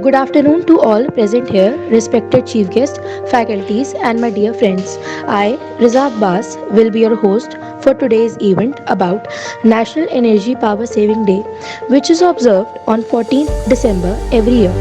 good afternoon to all present here, respected chief guests, faculties, and my dear friends. I, Riza Abbas, will be your host for today's event about National Energy Power Saving Day, which is observed on 14th December every year.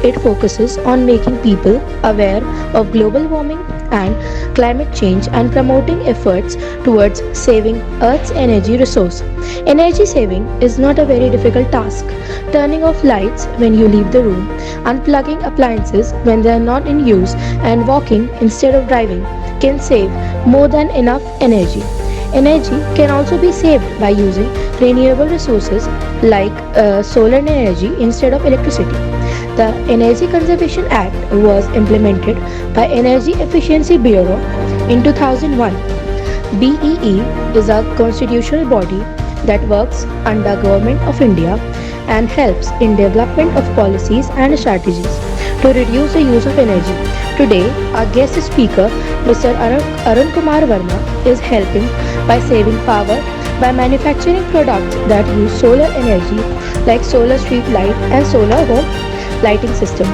It focuses on making people aware of global warming and climate change and promoting efforts towards saving Earth's energy resource. Energy saving is not a very difficult task. Turning off lights when you leave the room, unplugging appliances when they are not in use, and walking instead of driving can save more than enough energy. Energy can also be saved by using renewable resources like solar energy instead of electricity. The Energy Conservation Act was implemented by Energy Efficiency Bureau in 2001. BEE is a constitutional body that works under Government of India and helps in development of policies and strategies to reduce the use of energy. Today, our guest speaker, Mr. Arun Kumar Verma, is helping by saving power by manufacturing products that use solar energy like solar street light and solar home lighting system.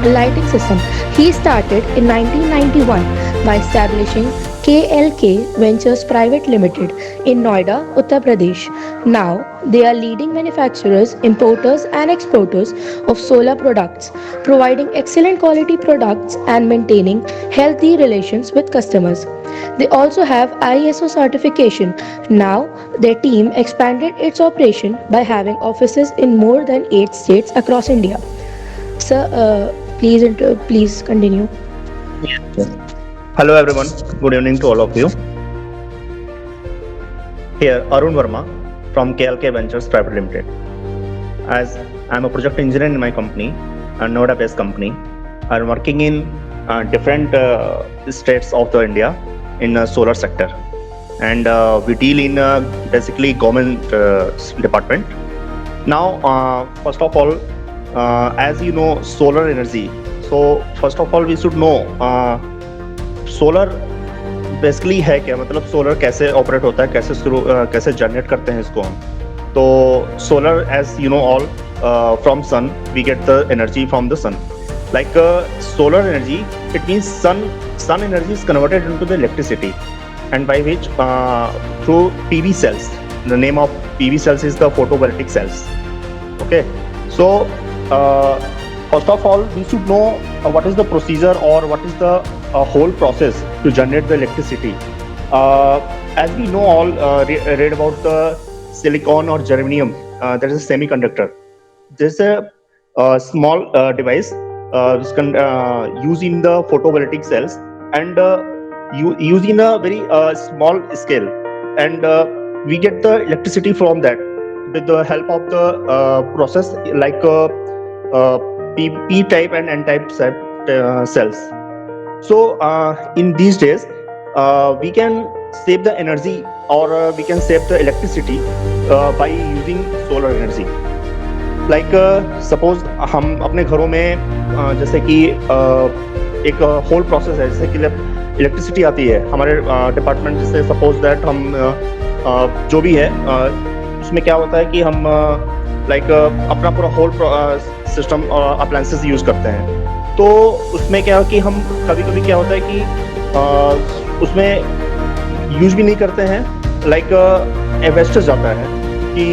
Lighting system. He started in 1991 by establishing KLK Ventures Private Limited in Noida, Uttar Pradesh. Now, they are leading manufacturers, importers, and exporters of solar products, providing excellent quality products and maintaining healthy relations with customers. They also have ISO certification. Now, their team expanded its operation by having offices in more than 8 states across India. Sir, please continue. Yes. Hello everyone. Good evening to all of you. Here Arun Verma from KLK Ventures Private Limited. As I'm a project engineer in my company, a Noida-based company, I'm working in different states of the India in solar sector, and we deal in basically government department. Now, first of all, as you know, solar energy. So first of all, we should know solar basically है क्या, मतलब solar कैसे operate होता है, कैसे generate करते हैं इसको हम. तो solar, as you know all, from sun we get the energy from the sun. Like solar energy, it means sun energy is converted into the electricity, and by which through PV cells. The name of PV cells is the photovoltaic cells. Okay, so first of all, we should know what is the procedure or what is the whole process to generate the electricity. As we know all, read about the silicon or germanium, that is a semiconductor. There's a small device which can use in the photovoltaic cells, and use in a very small scale, and we get the electricity from that with the help of the process like P type and N type cells. So in these days, we can save the energy, or we can save the electricity by using solar energy. Like suppose हम अपने घरों में जैसे कि एक whole process है, जैसे कि इलेक्ट्रिसिटी आती है हमारे डिपार्टमेंट, जैसे सपोज दैट हम जो भी है उसमें क्या होता है कि हम लाइक अपना पूरा होल सिस्टम अप्लायंसेस यूज करते हैं. तो उसमें क्या है कि हम कभी कभी क्या होता है कि उसमें यूज भी नहीं करते हैं, लाइक वेस्टेज जाता है कि,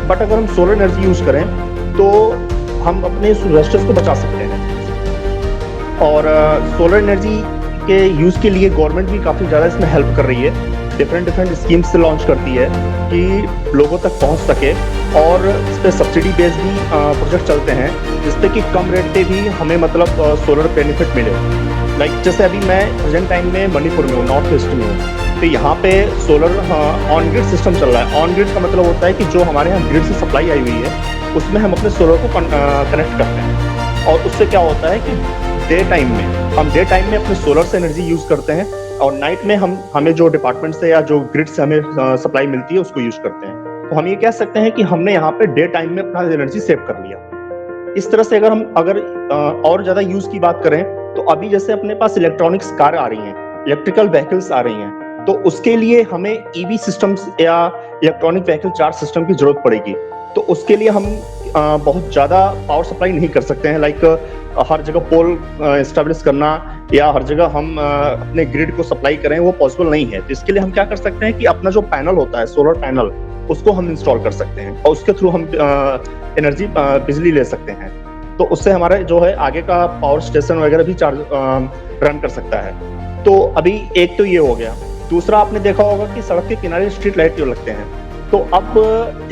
बट अगर हम सोलर एनर्जी यूज करें तो हम अपने वेस्टेज को बचा सकते हैं. और सोलर एनर्जी के यूज के लिए गवर्नमेंट भी काफ़ी ज़्यादा इसमें हेल्प कर रही है. डिफरेंट स्कीम्स से लॉन्च करती है कि लोगों तक पहुंच सके, और इस पर सब्सिडी बेस्ड भी प्रोजेक्ट चलते हैं जिसपे कि कम रेट पे भी हमें मतलब सोलर बेनिफिट मिले. लाइक जैसे अभी मैं प्रेजेंट टाइम में मणिपुर में हूँ, नॉर्थ ईस्ट में हूँ, तो यहाँ पे सोलर ऑन ग्रिड सिस्टम चल रहा है. ऑन ग्रिड का मतलब होता है कि जो हमारे यहाँ ग्रिड से सप्लाई आई हुई है उसमें हम अपने सोलर को कनेक्ट करते हैं, और उससे क्या होता है कि डे टाइम में अपने सोलर से एनर्जी यूज करते हैं, और नाइट में हमें जो डिपार्टमेंट से या जो ग्रिड से हमें सप्लाई मिलती है उसको यूज करते हैं. तो हम ये कह सकते हैं कि हमने यहाँ पे डे टाइम में अपना एनर्जी सेव कर लिया. इस तरह से अगर और ज्यादा यूज की बात करें, तो अभी जैसे अपने पास इलेक्ट्रॉनिक्स कार आ रही हैं, इलेक्ट्रिकल व्हीकल्स आ रही हैं, तो उसके लिए हमें EV सिस्टम्स या इलेक्ट्रॉनिक व्हीकल चार्ज सिस्टम की जरूरत पड़ेगी. तो उसके लिए हम बहुत ज़्यादा पावर सप्लाई नहीं कर सकते हैं, लाइक हर जगह पोल एस्टेब्लिश करना या हर जगह हम अपने ग्रिड को सप्लाई करें, वो पॉसिबल नहीं है। तो इसके लिए हम क्या कर सकते हैं कि अपना जो पैनल होता है, सोलर पैनल, उसको हम इंस्टॉल कर सकते हैं और उसके थ्रू हम एनर्जी बिजली ले सकते हैं। तो उससे हमारे जो है आगे का पावर स्टेशन वगैरह भी चार्ज रन कर सकता है। तो अभी एक तो ये हो गया। दूसरा, आपने देखा होगा कि सड़क के किनारे स्ट्रीट लाइट जो लगते हैं, तो अब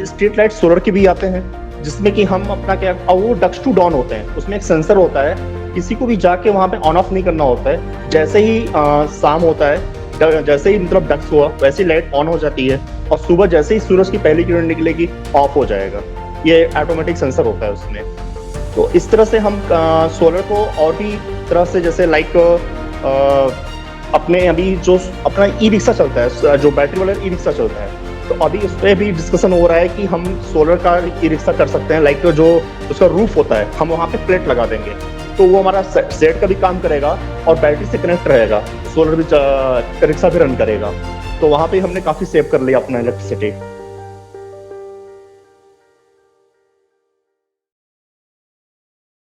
स्ट्रीट लाइट सोलर के भी आते हैं, जिसमें कि हम अपना क्या, और वो डक्स टू डॉन होते हैं, उसमें एक सेंसर होता है, किसी को भी जाके वहाँ पे ऑन ऑफ नहीं करना होता है। जैसे ही शाम होता है, जैसे ही मतलब डक्स हुआ, वैसे ही लाइट ऑन हो जाती है और सुबह जैसे ही सूरज की पहली किरण निकलेगी ऑफ हो जाएगा। ये ऑटोमेटिक सेंसर होता है उसमें। तो इस तरह से हम सोलर को और भी तरह से, जैसे लाइक अपने अभी जो अपना ई रिक्शा चलता है, जो बैटरी वाला ई रिक्शा चलता है, तो अभी उस पर भी डिस्कशन हो रहा है कि हम सोलर का ई रिक्शा कर सकते हैं। लाइक जो उसका रूफ होता है, हम वहाँ पे प्लेट लगा देंगे, तो वो हमारा शेड का भी काम करेगा और बैटरी से कनेक्ट रहेगा, सोलर भी रिक्शा भी रन करेगा। तो वहाँ पे हमने काफ़ी सेव कर लिया अपना इलेक्ट्रिसिटी।